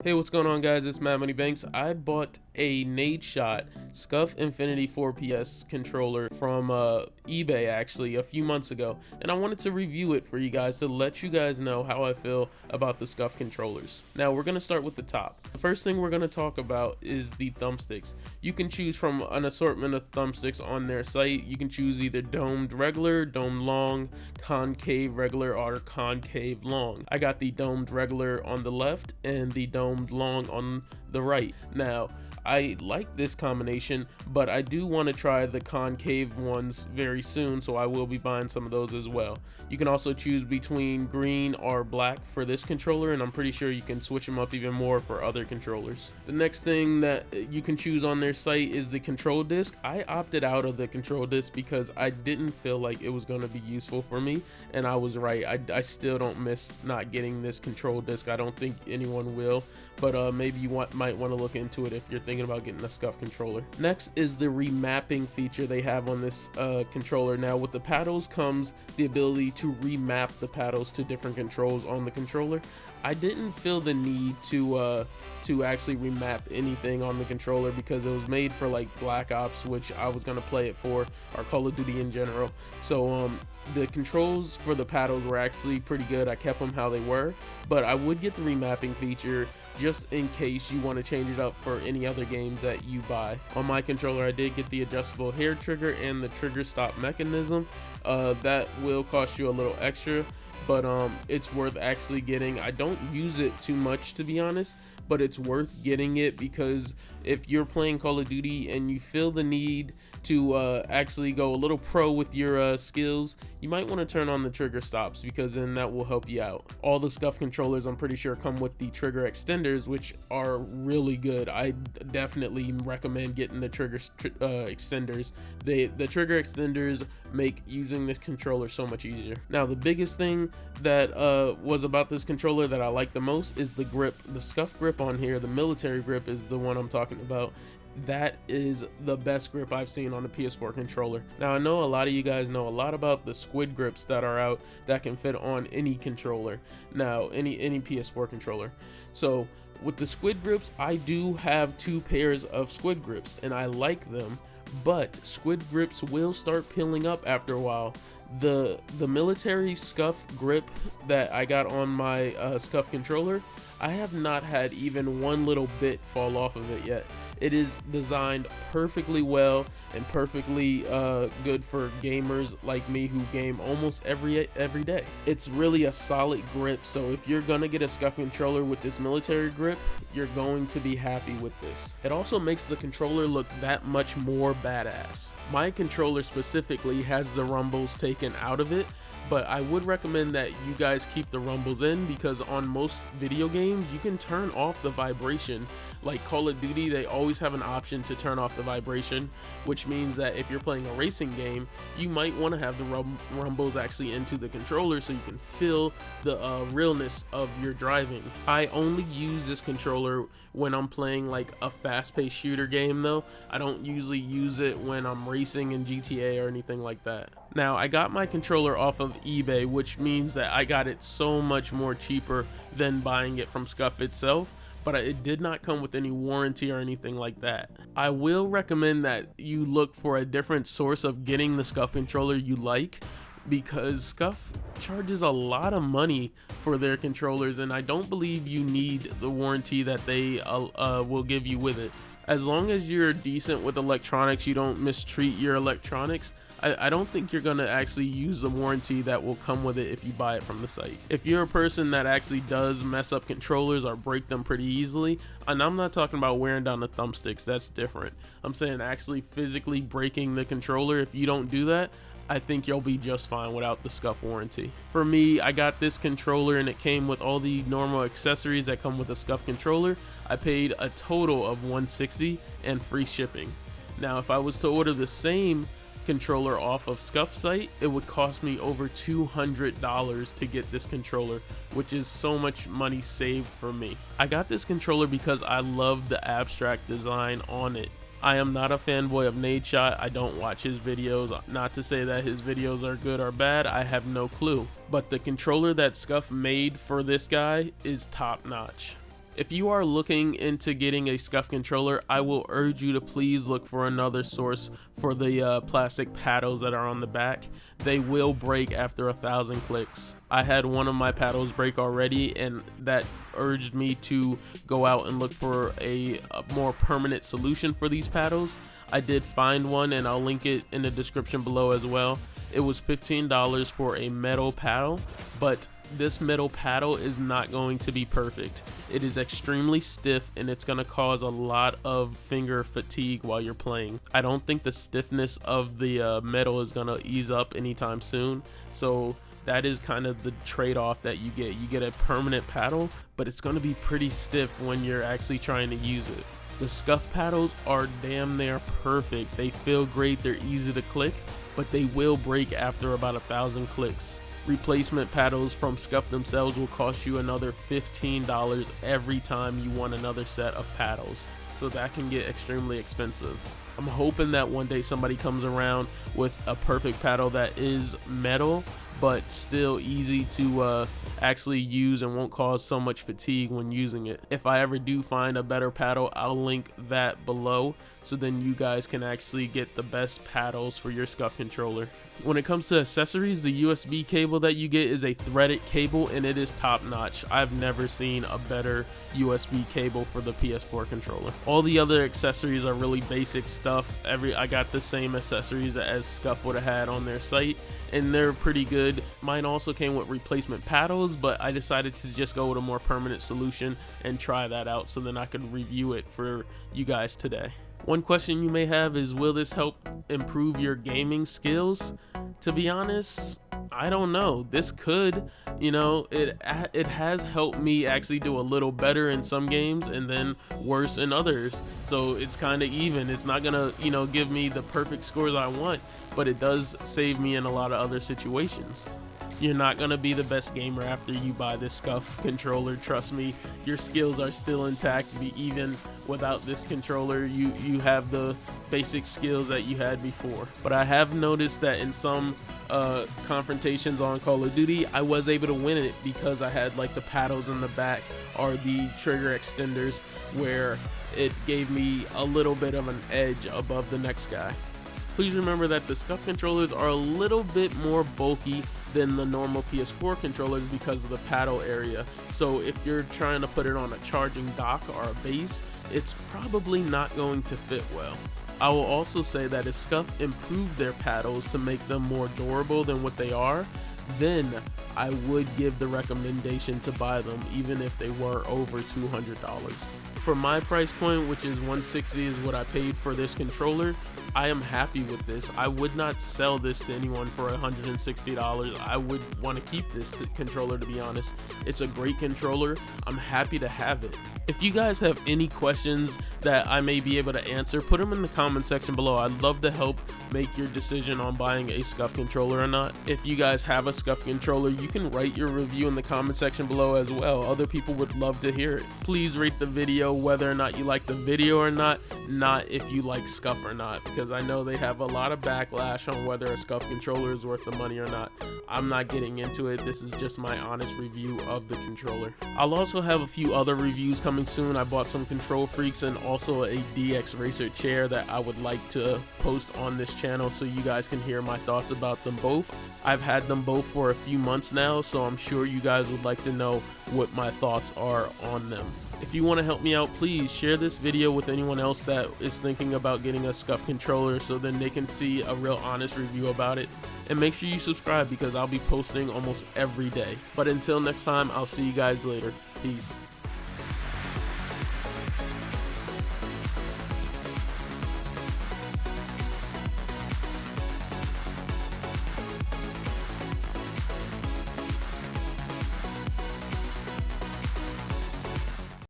Hey, what's going on, guys? It's MadMoneyBanks. I bought a Nadeshot Scuf Infinity 4PS controller from eBay actually a few months ago, and I wanted to review it for you guys to let you guys know how I feel about the Scuf controllers. Now, we're going to start with the top. The first thing we're going to talk about is the thumbsticks. You can choose from an assortment of thumbsticks on their site. You can choose either domed regular, domed long, concave regular, or concave long. I got the domed regular on the left and the domed long on the right. Now, I like this combination, but I do want to try the concave ones very soon, so I will be buying some of those as well. You can also choose between green or black for this controller, and I'm pretty sure you can switch them up even more for other controllers. The next thing that you can choose on their site is the control disc. I opted out of the control disc because I didn't feel like it was going to be useful for me, and I was right. I still don't miss not getting this control disc. I don't think anyone will, but maybe you might want to look into it if you're thinking about getting a Scuf controller. Next is the remapping feature they have on this controller. Now, with the paddles comes the ability to remap the paddles to different controls on the controller. I didn't feel the need to actually remap anything on the controller because it was made for like Black Ops, which I was gonna play it for, or Call of Duty in general. So the controls for the paddles were actually pretty good. I kept them how they were, but I would get the remapping feature just in case you want to change it up for any other games that you buy. On my controller, I did get the adjustable hair trigger and the trigger stop mechanism. That will cost you a little extra, but it's worth actually getting. I don't use it too much, to be honest, but it's worth getting it because if you're playing Call of Duty and you feel the need to actually go a little pro with your skills, you might want to turn on the trigger stops because then that will help you out. All the Scuf controllers, I'm pretty sure, come with the trigger extenders, which are really good. I definitely recommend getting the trigger extenders. The trigger extenders make using this controller so much easier. Now, the biggest thing that was about this controller that I like the most is the grip. The Scuf grip on here, the military grip, is the one I'm talking about. That is the best grip I've seen on a PS4 controller. Now, I know a lot of you guys know a lot about the squid grips that are out that can fit on any controller. Now, any PS4 controller. So with the squid grips, I do have 2 pairs of squid grips and I like them, but squid grips will start peeling up after a while. The military Scuf grip that I got on my Scuf controller, I have not had even one little bit fall off of it yet. It is designed perfectly well and perfectly good for gamers like me who game almost every day. It's really a solid grip, so if you're gonna get a Scuf controller with this military grip, you're going to be happy with this. It also makes the controller look that much more badass. My controller specifically has the rumbles taken out of it, but I would recommend that you guys keep the rumbles in because on most video games you can turn off the vibration. Like Call of Duty, they always have an option to turn off the vibration, which means that if you're playing a racing game, you might want to have the rumbles actually into the controller so you can feel the realness of your driving. I only use this controller when I'm playing like a fast-paced shooter game though. I don't usually use it when I'm racing in GTA or anything like that. Now, I got my controller off of eBay, which means that I got it so much more cheaper than buying it from Scuf itself, but it did not come with any warranty or anything like that. I will recommend that you look for a different source of getting the Scuf controller you like, because Scuf charges a lot of money for their controllers, and I don't believe you need the warranty that they will give you with it. As long as you're decent with electronics, you don't mistreat your electronics, I don't think you're gonna actually use the warranty that will come with it if you buy it from the site. If you're a person that actually does mess up controllers or break them pretty easily, and I'm not talking about wearing down the thumbsticks, that's different. I'm saying actually physically breaking the controller. If you don't do that, I think you'll be just fine without the Scuf warranty. For me, I got this controller and it came with all the normal accessories that come with a Scuf controller. I paid a total of $160 and free shipping. Now, if I was to order the same controller off of Scuf site, it would cost me over $200 to get this controller, which is so much money saved for me. I got this controller because I love the abstract design on it. I am not a fanboy of Nadeshot. I don't watch his videos. Not to say that his videos are good or bad, I have no clue. But the controller that Scuf made for this guy is top notch. If you are looking into getting a Scuf controller, I will urge you to please look for another source for the plastic paddles that are on the back. They will break after 1,000 clicks. I had one of my paddles break already, and that urged me to go out and look for a more permanent solution for these paddles. I did find one, and I'll link it in the description below as well. It was $15 for a metal paddle, but this metal paddle is not going to be perfect. It is extremely stiff, and it's going to cause a lot of finger fatigue while you're playing. I don't think the stiffness of the metal is going to ease up anytime soon, so that is kind of the trade-off that you get. You get a permanent paddle, but it's going to be pretty stiff when you're actually trying to use it. The Scuf paddles are damn near perfect. They feel great, they're easy to click, but they will break after about 1,000 clicks. Replacement paddles from Scuf themselves will cost you another $15 every time you want another set of paddles, so that can get extremely expensive. I'm hoping that one day somebody comes around with a perfect paddle that is metal but still easy to actually use and won't cause so much fatigue when using it. If I ever do find a better paddle, I'll link that below, so then you guys can actually get the best paddles for your Scuf controller. When it comes to accessories, the USB cable that you get is a threaded cable, and it is top notch. I've never seen a better USB cable for the PS4 controller. All the other accessories are really basic stuff. I got the same accessories as Scuf would have had on their site, and they're pretty good. Mine also came with replacement paddles, but I decided to just go with a more permanent solution and try that out, so then I could review it for you guys today. One question you may have is, will this help improve your gaming skills? To be honest, I don't know. This could, it has helped me actually do a little better in some games and then worse in others. So it's kind of even. It's not gonna, give me the perfect scores I want, but it does save me in a lot of other situations. You're not gonna be the best gamer after you buy this Scuf controller. Trust me, your skills are still intact. Even without this controller, you have the basic skills that you had before. But I have noticed that in some confrontations on Call of Duty, I was able to win it because I had like the paddles in the back or the trigger extenders, where it gave me a little bit of an edge above the next guy. Please remember that the Scuf controllers are a little bit more bulky than the normal PS4 controllers because of the paddle area. So if you're trying to put it on a charging dock or a base, it's probably not going to fit well. I will also say that if Scuf improved their paddles to make them more durable than what they are, then I would give the recommendation to buy them, even if they were over $200. For my price point, which is $160 is what I paid for this controller, I am happy with this. I would not sell this to anyone for $160. I would want to keep this controller, to be honest. It's a great controller. I'm happy to have it. If you guys have any questions that I may be able to answer, put them in the comment section below. I'd love to help make your decision on buying a Scuf controller or not. If you guys have a Scuf controller, you can write your review in the comment section below as well. Other people would love to hear it. Please rate the video whether or not you like the video or not if you like Scuf or not, because I know they have a lot of backlash on whether a Scuf controller is worth the money or not. I'm not getting into it. This is just my honest review of the controller. I'll also have a few other reviews coming soon. I bought some Control Freaks and also a DX Racer chair that I would like to post on this channel so you guys can hear my thoughts about them both. I've had them both for a few months now, so I'm sure you guys would like to know what my thoughts are on them. If you want to help me out, please share this video with anyone else that is thinking about getting a Scuf controller, so then they can see a real honest review about it. And make sure you subscribe, because I'll be posting almost every day. But until next time, I'll see you guys later. Peace.